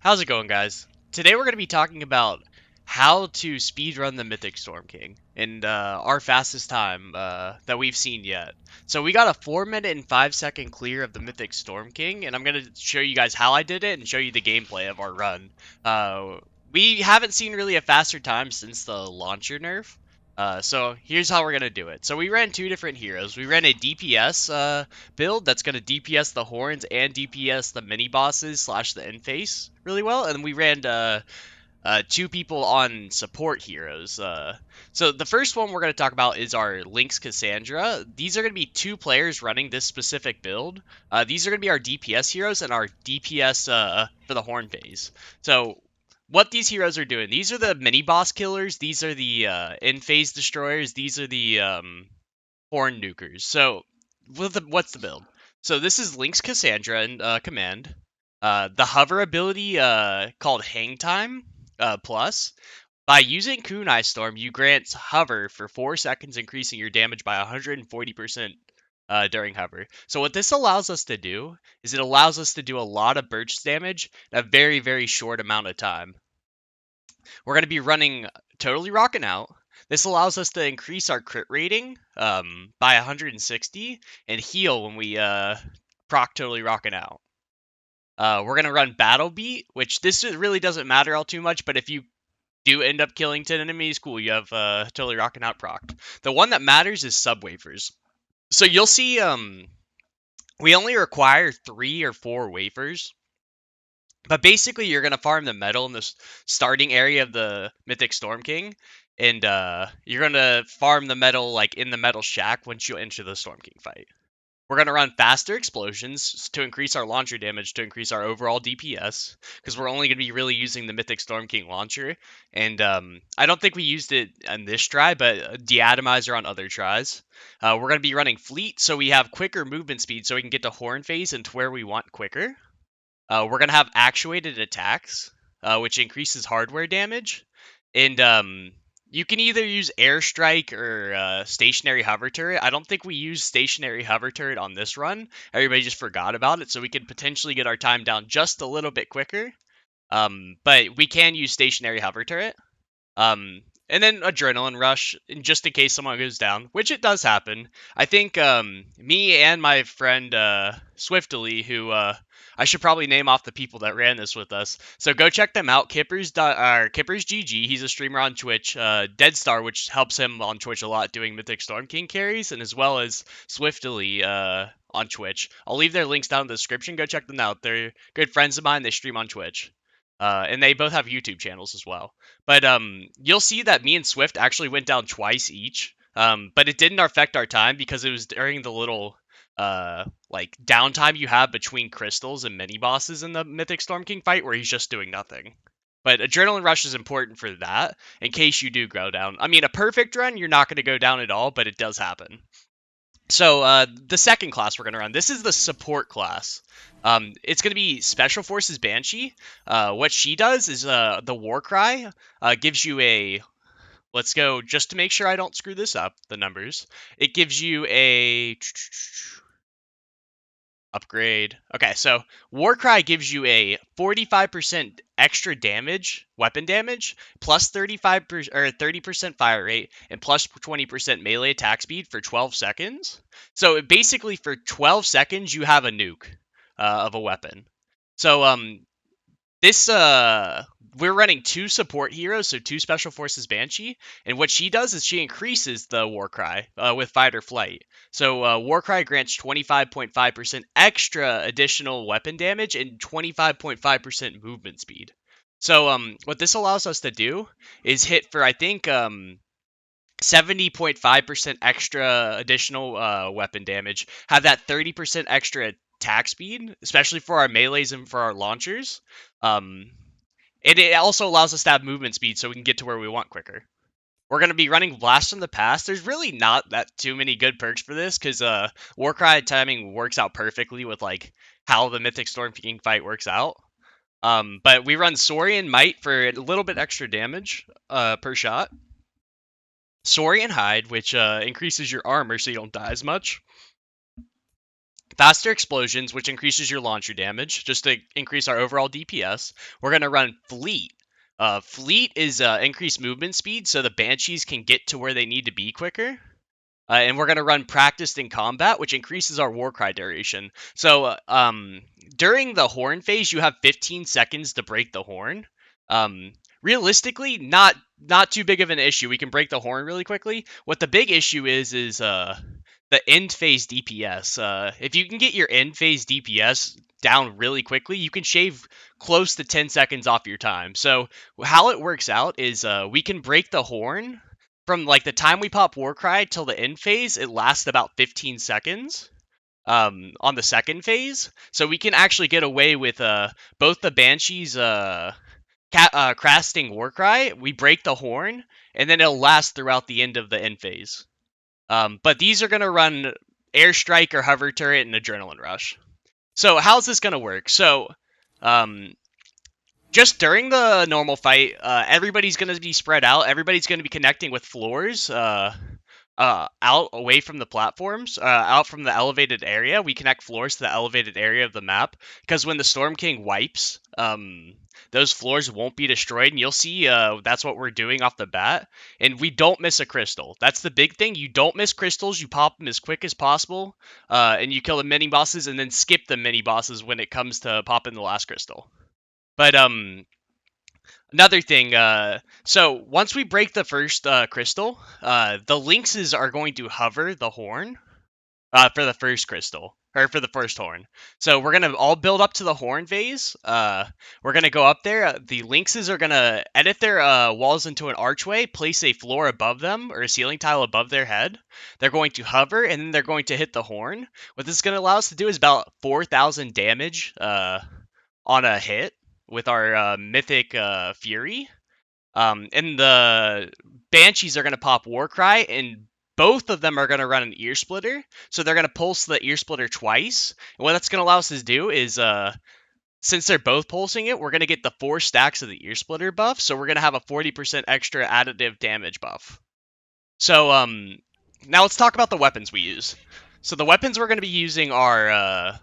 How's it going, guys? Today we're going to be talking about how to speedrun the Mythic Storm King and our fastest time that we've seen yet. So we got a 4 minute and 5 second clear of the Mythic Storm King, and I'm going to show you guys how I did it and show you the gameplay of our run. We haven't seen really a faster time since the launcher nerf. So here's how we're going to do it. So we ran two different heroes. We ran a DPS build that's going to DPS the horns and DPS the mini bosses slash the end phase really well. And we ran two people on support heroes. So the first one we're going to talk about is our Lynx Cassandra. These are going to be two players running this specific build. These are going to be our DPS heroes and our DPS for the horn phase. So what these heroes are doing, these are the mini boss killers. These are the end phase destroyers. These are the horn nukers. So what's the build? So this is Lynx Cassandra in command. The hover ability called Hang Time plus. By using Kunai Storm, you grant hover for 4 seconds, increasing your damage by 140% during hover. So what this allows us to do is it allows us to do a lot of burst damage in a very, very short amount of time. We're going to be running Totally Rockin' Out. This allows us to increase our crit rating by 160 and heal when we proc Totally Rockin' Out. We're going to run Battle Beat, which this really doesn't matter all too much, but if you do end up killing 10 enemies, cool, you have Totally Rockin' Out procced. The one that matters is Sub Wafers. So you'll see we only require 3 or 4 wafers. But basically, you're going to farm the metal in the starting area of the Mythic Storm King. And you're going to farm the metal like in the metal shack once you enter the Storm King fight. We're going to run faster explosions to increase our launcher damage, to increase our overall DPS, because we're only going to be really using the Mythic Storm King launcher. And I don't think we used it on this try, but Deatomizer on other tries. We're going to be running Fleet, so we have quicker movement speed, so we can get to Horn Phase and to where we want quicker. We're going to have Actuated Attacks, which increases hardware damage. And you can either use Airstrike or Stationary Hover Turret. I don't think we use Stationary Hover Turret on this run. Everybody just forgot about it, so we could potentially get our time down just a little bit quicker. But we can use Stationary Hover Turret. And then Adrenaline Rush, just in case someone goes down, which it does happen. I think me and my friend Swiftly, who I should probably name off the people that ran this with us. So go check them out. Kippers GG. He's a streamer on Twitch. Deadstar, which helps him on Twitch a lot, doing Mythic Storm King carries, and as well as Swiftly on Twitch. I'll leave their links down in the description. Go check them out. They're good friends of mine. They stream on Twitch. And they both have YouTube channels as well. But you'll see that me and Swift actually went down twice each. But it didn't affect our time because it was during the little like downtime you have between crystals and mini bosses in the Mythic Storm King fight where he's just doing nothing. But Adrenaline Rush is important for that in case you do go down. I mean, a perfect run, you're not going to go down at all, but it does happen. So the second class we're going to run, this is the support class. It's going to be Special Forces Banshee. What she does is the War Cry gives you a... Let's go, just to make sure I don't screw this up, the numbers. It gives you a... Upgrade. Okay, so Warcry gives you a 45% extra damage, weapon damage, plus 35% or 30% fire rate, and plus 20% melee attack speed for 12 seconds. So basically, for 12 seconds, you have a nuke of a weapon. So this we're running 2 support heroes, so 2 Special Forces Banshee, and what she does is she increases the Warcry with Fight or Flight. So Warcry grants 25.5% extra additional weapon damage and 25.5% movement speed. So what this allows us to do is hit for, I think, 70.5% extra additional weapon damage, have that 30% extra attack speed, especially for our melees and for our launchers. And it also allows us to have movement speed so we can get to where we want quicker. We're going to be running Blast from the Past. There's really not that too many good perks for this because Warcry timing works out perfectly with like how the Mythic Storm King fight works out. But we run Saurian Might for a little bit extra damage per shot. Saurian Hide, which increases your armor so you don't die as much. faster explosions, which increases your launcher damage, just to increase our overall DPS. We're going to run Fleet. Fleet is increased movement speed, so the Banshees can get to where they need to be quicker. And we're going to run Practiced in Combat, which increases our Warcry duration. So during the Horn phase, you have 15 seconds to break the Horn. Realistically, not too big of an issue. We can break the Horn really quickly. What the big issue is the end phase DPS. If you can get your end phase DPS down really quickly, you can shave close to 10 seconds off your time. So how it works out is we can break the Horn from like the time we pop Warcry till the end phase. It lasts about 15 seconds on the second phase. So we can actually get away with both the Banshees casting Warcry. We break the Horn, and then it'll last throughout the end of the end phase. But these are going to run Airstrike or Hover Turret and Adrenaline Rush. So how's this going to work? So just during the normal fight, everybody's going to be spread out. Everybody's going to be connecting with floors out away from the platforms, out from the elevated area. We connect floors to the elevated area of the map, because when the Storm King wipes, those floors won't be destroyed, and you'll see that's what we're doing off the bat. And we don't miss a crystal. That's the big thing. You don't miss crystals. You pop them as quick as possible, and you kill the mini bosses, and then skip the mini bosses when it comes to popping the last crystal. But another thing, so once we break the first crystal, the lynxes are going to hover the horn for the first crystal, or for the first horn. So we're going to all build up to the horn phase. We're going to go up there. The lynxes are going to edit their walls into an archway, place a floor above them, or a ceiling tile above their head. They're going to hover, and then they're going to hit the horn. What this is going to allow us to do is about 4,000 damage on a hit with our Mythic Fury. And the Banshees are going to pop Warcry, and both of them are going to run an Ear Splitter. So they're going to pulse the Ear Splitter twice. And what that's going to allow us to do is, since they're both pulsing it, we're going to get the 4 stacks of the Ear Splitter buff. So we're going to have a 40% extra additive damage buff. So now let's talk about the weapons we use. So the weapons we're going to be using are...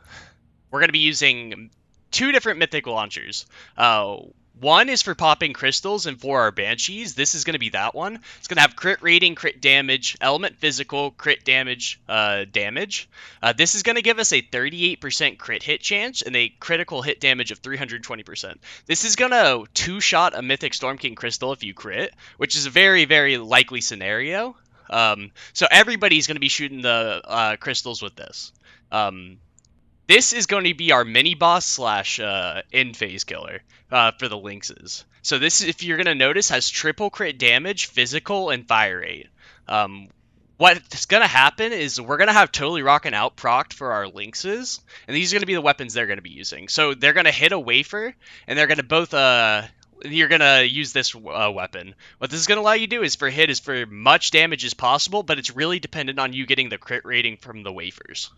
we're going to be using 2 different Mythic launchers. One is for popping crystals, and for our Banshees, this is going to be that one. It's going to have crit rating, crit damage, element physical, crit damage, this is going to give us a 38% crit hit chance and a critical hit damage of 320%. This is going to 2-shot a Mythic Storm King crystal if you crit, which is a very, very likely scenario. So everybody's going to be shooting the crystals with this. This is going to be our mini-boss slash end phase killer for the lynxes. So this, if you're going to notice, has triple crit damage, physical, and fire rate. What's going to happen is we're going to have Totally Rockin' Out procced for our lynxes, and these are going to be the weapons they're going to be using. So they're going to hit a wafer, and they're going to both... you're going to use this weapon. What this is going to allow you to do is for much damage as possible, but it's really dependent on you getting the crit rating from the wafers.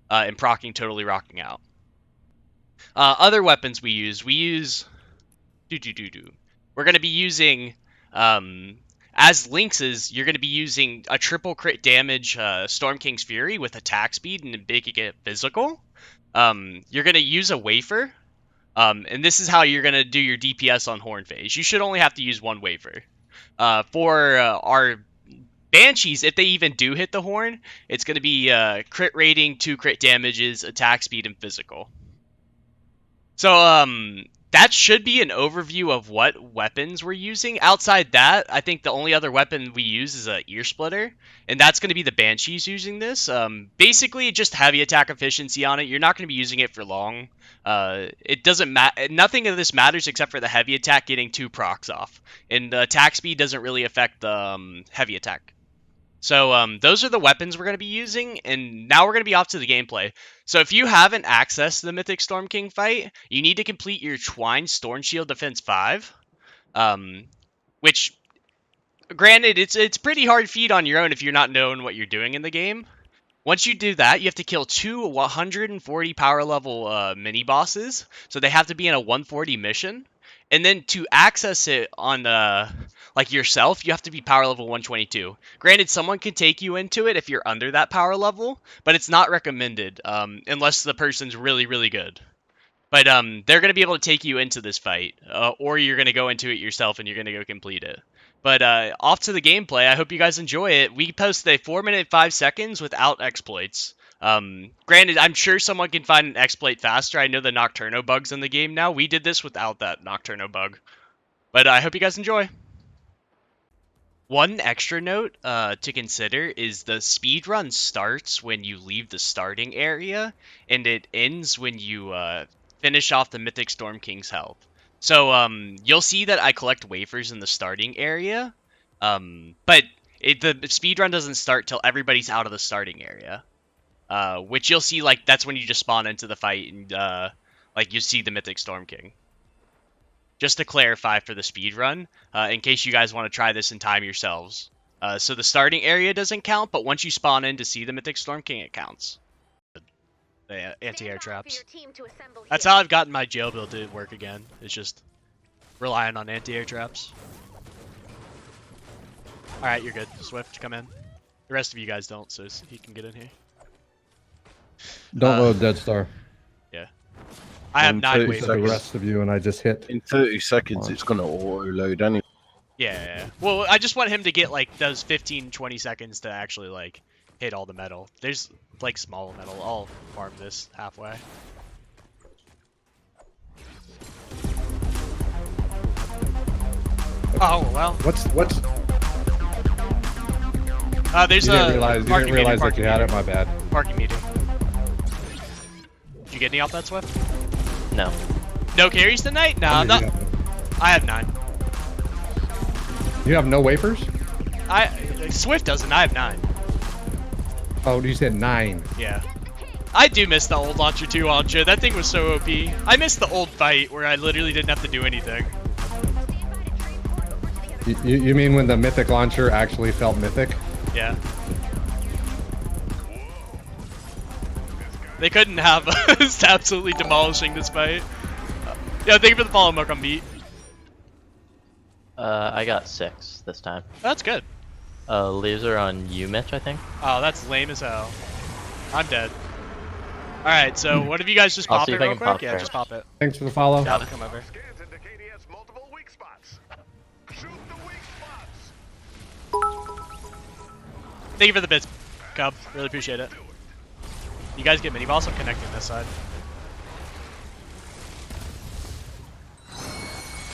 And proccing Totally Rocking Out. Other weapons we use... We're going to be using... as lynxes, you're going to be using a triple crit damage Storm King's Fury with attack speed and making it physical. You're going to use a wafer. And this is how you're going to do your DPS on Horn Phase. You should only have to use one wafer. For our Banshees, if they even do hit the horn, it's going to be crit rating, 2 crit damages, attack speed, and physical. So that should be an overview of what weapons we're using. Outside that, I think the only other weapon we use is an Ear Splitter, and that's going to be the Banshees using this. Basically, just heavy attack efficiency on it. You're not going to be using it for long. It doesn't matter. Nothing of this matters except for the heavy attack getting 2 procs off, and the attack speed doesn't really affect the heavy attack. So those are the weapons we're going to be using, and now we're going to be off to the gameplay. So if you haven't accessed the Mythic Storm King fight, you need to complete your Twine Storm Shield Defense 5, which, granted, it's pretty hard feat on your own if you're not knowing what you're doing in the game. Once you do that, you have to kill 2 140 power level mini-bosses, so they have to be in a 140 mission. And then to access it on like yourself, you have to be power level 122. Granted, someone can take you into it if you're under that power level, but it's not recommended unless the person's really, really good. But they're going to be able to take you into this fight, or you're going to go into it yourself and you're going to go complete it. But off to the gameplay. I hope you guys enjoy it. We posted a 4 minute 5 seconds without exploits. Granted, I'm sure someone can find an exploit faster. I know the Nocturno bug's in the game now. We did this without that Nocturno bug. But I hope you guys enjoy. One extra note to consider is the speedrun starts when you leave the starting area, and it ends when you finish off the Mythic Storm King's health. So you'll see that I collect wafers in the starting area, but the speedrun doesn't start till everybody's out of the starting area, which you'll see, like, that's when you just spawn into the fight and like you see the Mythic Storm King. Just to clarify for the speedrun, in case you guys want to try this in time yourselves. So the starting area doesn't count, but once you spawn in to see the Mythic Storm King, it counts. The anti-air traps. That's how I've gotten my jail build to work again. It's just relying on anti-air traps. Alright, you're good. Swift, come in. The rest of you guys don't, so he can get in here. Don't load Dead Star. Yeah. I have 9 wafers. The rest of you, and I just hit. In 30 seconds, it's going to auto-load anyway. Yeah. Well, I just want him to get, like, those 15, 20 seconds to actually, like, hit all the metal. There's, like, small metal. I'll farm this halfway. Oh, well. What's... There's you didn't realize that you had it, my bad. Parking meter. Did you get any off that, Swift? No. No carries tonight? No, I'm not. I have 9. You have no wafers? Swift doesn't. I have 9. Oh, you said 9. Yeah. I do miss the old launcher 2 launcher. That thing was so OP. I miss the old fight where I literally didn't have to do anything. You mean when the Mythic launcher actually felt mythic? Yeah. They couldn't have us absolutely demolishing this fight. Yeah, thank you for the follow, Mook on beat. I got 6 this time. That's good. Laser on you, Mitch, I think. Oh, that's lame as hell. I'm dead. Alright, so what if you guys just I'll pop see it if I real can quick? pop Yeah, first. just pop it. Thanks for the follow. I'll come over. Thank you for the bits, Cub. Really appreciate it. You guys get mini boss. I'm connecting this side.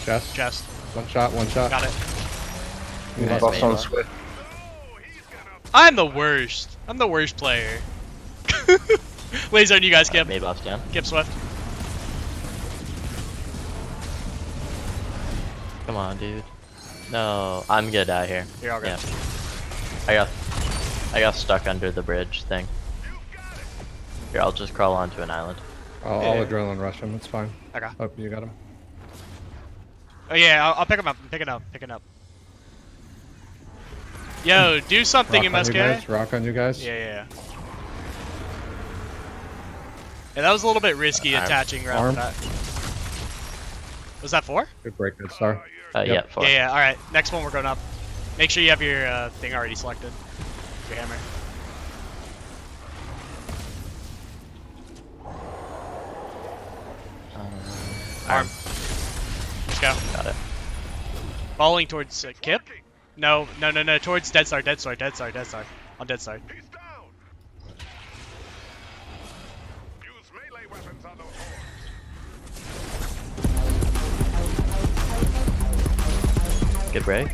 Chest. One shot. Got it. Nice Boss mate, on boss. Swift. I'm the worst. I'm the worst player. Laser on you guys, Kip. Maybach down. Kip Swift. Come on, dude. No, I'm good out here. You're all good. Yeah. I got stuck under the bridge thing. Here, I'll just crawl onto an island. I'll adrenaline rush him. It's fine. Okay. Oh, you got him. Oh yeah, I'll pick him up. I'm picking up. Yo, do something, MSK. Rock on you guys. Yeah. Yeah, that was a little bit risky attaching right Arm. that. Was that 4? Good break, Dead Star. Yeah, 4. Yeah. All right. Next one, we're going up. Make sure you have your thing already selected. Your hammer. Arm. Let's go. Got it. Falling towards Kip. No. Towards Dead Star. On Dead Star. Good break.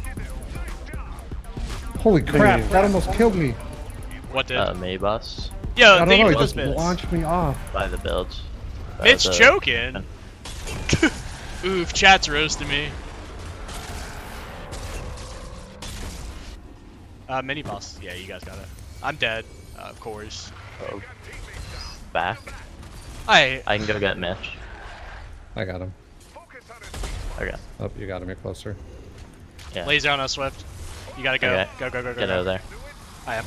Holy crap! That almost killed me. What did? Maybach Yo, I don't thank know. you He for those just bits. launched me off. by the builds. Mitch choking. Oof, chat's roasting me. Mini boss. Yeah, you guys got it. I'm dead, of course. Oh. Back. I can go get Mitch. I got him. Okay. Oh, you got him. You're closer. Yeah. Laser on us, Swift. You gotta go. Okay. Go. Get over there. I am.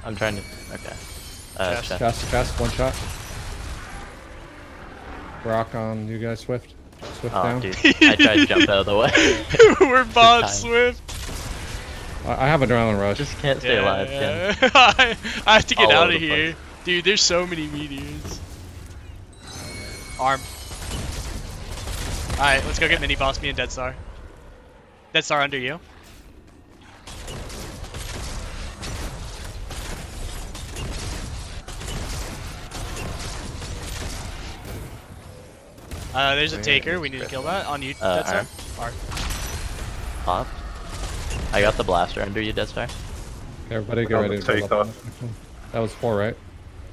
I'm trying to. Okay. Chest. Chest. Chest. One shot. Rock on you guys, Swift. Swift Oh, down. dude. I tried to jump out of the way. We're bot times. Swift. I have adrenaline rush. Just can't stay alive, Ken. I have to get All out over of the here. Dude, there's so many meteors. Arm. Alright, let's go get mini boss, me and Dead Star. Dead Star under you. There's a Where taker. is We need to Chris? kill that on you, Dead Star. Arm. Pop. I got the blaster under you, Deadstar. Everybody get Oh, ready the to build take up on off. this one. That was 4, right?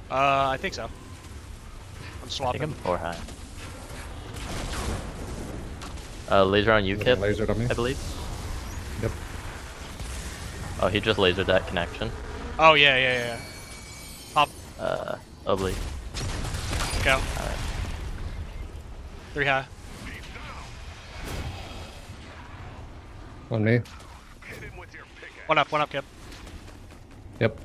I think so. I'm I think swapping. I'm 4 high. Laser on you, Kip, Lasered on me. I believe. Yep. Oh, he just lasered that connection. Oh, yeah. Pop. Oblique. Go. Alright. 3 high. On me. One up, Kip. Yep.